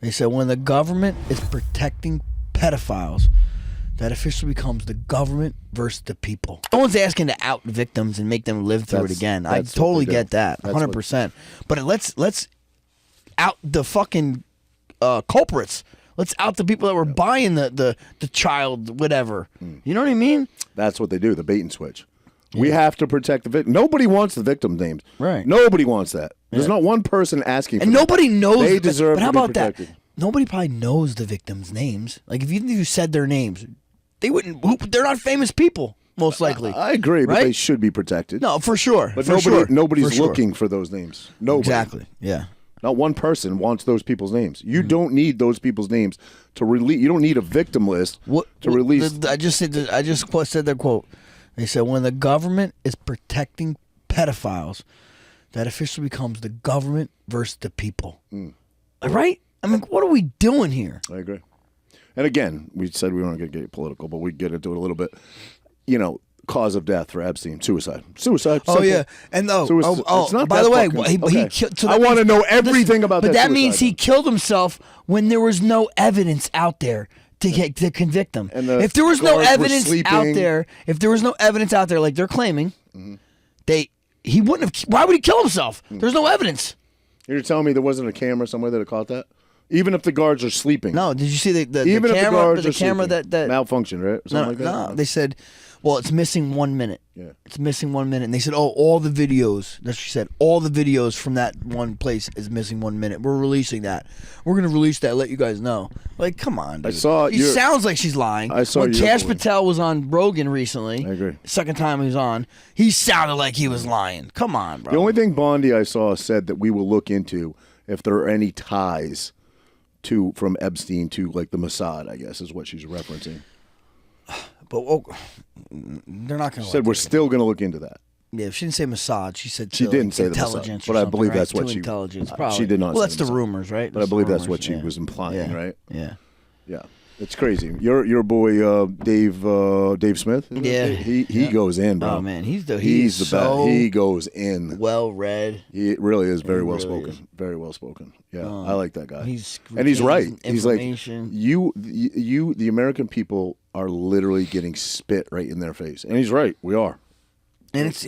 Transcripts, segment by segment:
They said when the government is protecting pedophiles, that officially becomes the government versus the people. No one's asking to out victims and make them live through it again. I totally get that, 100%. But let's out the fucking culprits. Let's out the people that were buying the child, whatever. You know what I mean? That's what they do, the bait and switch. Yeah. We have to protect the victim. Nobody wants the victim names. Right. Nobody wants that. There's not one person asking for and nobody knows. They deserve but how to be about protected. that? Nobody probably knows the victims' names. Like, if you said their names, they wouldn't. They're not famous people, most likely. I agree, but right? they should be protected. No, for sure. But for nobody's sure. looking for those names. Nobody. Exactly. Yeah. Not one person wants those people's names. You don't need those people's names to release. You don't need a victim list to release. I just said their quote. They said when the government is protecting pedophiles, that officially becomes the government versus the people. Right? I mean, what are we doing here? I agree. And again, we said we weren't going to get political, but we get into it a little bit. You know, cause of death for Epstein, suicide. Suicide. Oh, yeah. And it's not by the way, he killed. So I want to know everything about that. But that suicide means he killed himself when there was no evidence out there to convict him. If there was no evidence out there, like they're claiming, he wouldn't have. Why would he kill himself? There's no evidence. You're telling me there wasn't a camera somewhere that caught that? Even if the guards are sleeping. No, did you see the camera? Even if the guards are camera sleeping. that malfunctioned, right? Something like that? No, they said, well, it's missing 1 minute. Yeah. It's missing 1 minute. And they said, all the videos, that's what she said, all the videos from that one place is missing 1 minute. We're releasing that. We're going to release that, let you guys know. Like, come on, dude. He sounds like she's lying. I saw when Cash Patel was on Rogan recently, I agree. Second time he was on, he sounded like he was lying. Come on, bro. The only thing Bondi I saw said that we will look into if there are any ties from Epstein to like the Mossad, I guess is what she's referencing. But they're not going to. She said we're still going to look into that. Yeah, she didn't say Mossad. She said she didn't say intelligence, the Mossad, but I believe that's what she. Intelligence, probably. She did not. Well, that's the rumors, right? But I believe that's what she was implying, right? Yeah. Yeah. It's crazy. Your boy Dave Smith. Yeah, he goes in, bro. Oh man, he's the best. He goes in. Well read. He really is very well spoken. Very well spoken. Yeah, I like that guy. He's right. He's like you. The American people are literally getting spit right in their face, and he's right. We are. And it's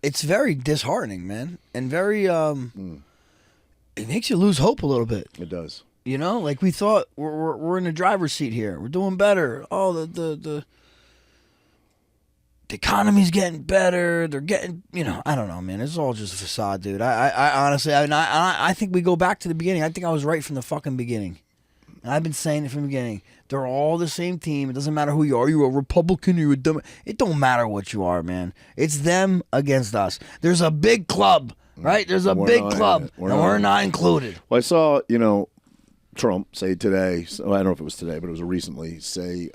it's very disheartening, man, and very it makes you lose hope a little bit. It does. You know, like we thought we're in the driver's seat here. We're doing better. Oh, the economy's getting better. They're getting, I don't know, man. It's all just a facade, dude. I honestly, I think we go back to the beginning. I think I was right from the fucking beginning. And I've been saying it from the beginning. They're all the same team. It doesn't matter who you are. You're a Republican. You're a Democrat. It don't matter what you are, man. It's them against us. There's a big club, right? There's a big club, and we're not included. Well, I saw, Trump say today, I don't know if it was today, but it was recently, say,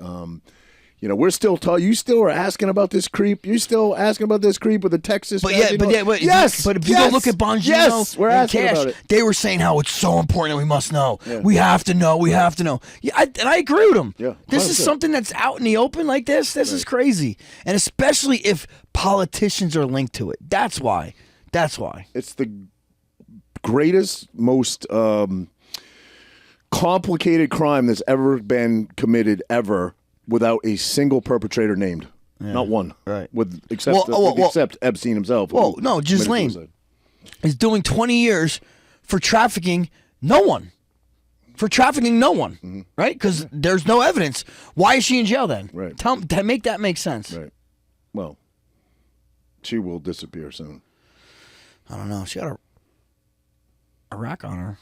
we're still you still are asking about this creep. You still asking about this creep with the Texas. But yes. But if you go look at Bongino we're and asking Cash, about it. They were saying how it's so important that we must know. Yeah. We have to know. We have to know. Yeah, and I agree with them. Yeah, this is something that's out in the open like this. This is crazy, and especially if politicians are linked to it. That's why. It's the greatest, most complicated crime that's ever been committed ever without a single perpetrator named. Yeah. Not one. Right. Except Epstein himself. Well, no, Ghislaine is doing 20 years for trafficking no one. Mm-hmm. Right? Because there's no evidence. Why is she in jail then? Right. Make that make sense. Right. Well, she will disappear soon. I don't know. She got a rack on her.